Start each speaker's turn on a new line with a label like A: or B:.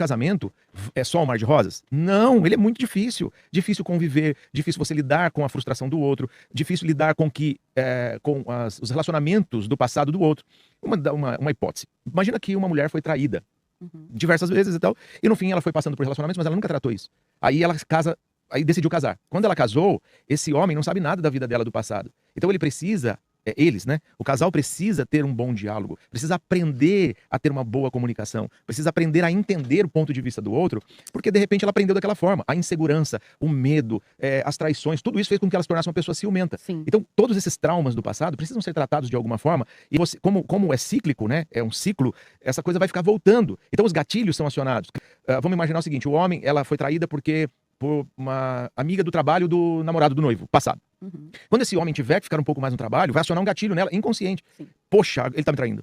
A: casamento é só um mar de rosas? Não, ele é muito difícil. Difícil conviver, difícil você lidar com a frustração do outro, difícil lidar com os relacionamentos do passado do outro. Uma hipótese. Imagina que uma mulher foi traída diversas vezes e tal, e no fim ela foi passando por relacionamentos, mas ela nunca tratou isso. Aí ela casa, aí decidiu casar. Quando ela casou, esse homem não sabe nada da vida dela do passado. Então ele precisa, eles, né? O casal precisa ter um bom diálogo, precisa aprender a ter uma boa comunicação, precisa aprender a entender o ponto de vista do outro, porque de repente ela aprendeu daquela forma. A insegurança, o medo, as traições, tudo isso fez com que ela se tornasse uma pessoa ciumenta.
B: Sim.
A: Então todos esses traumas do passado precisam ser tratados de alguma forma, e você, como é cíclico, né? É um ciclo, essa coisa vai ficar voltando. Então os gatilhos são acionados. Vamos imaginar o seguinte, ela foi traída por uma amiga do trabalho do namorado do noivo, passado. Quando esse homem tiver que ficar um pouco mais no trabalho, vai acionar um gatilho nela, inconsciente.
B: Sim.
A: Poxa, ele tá me traindo.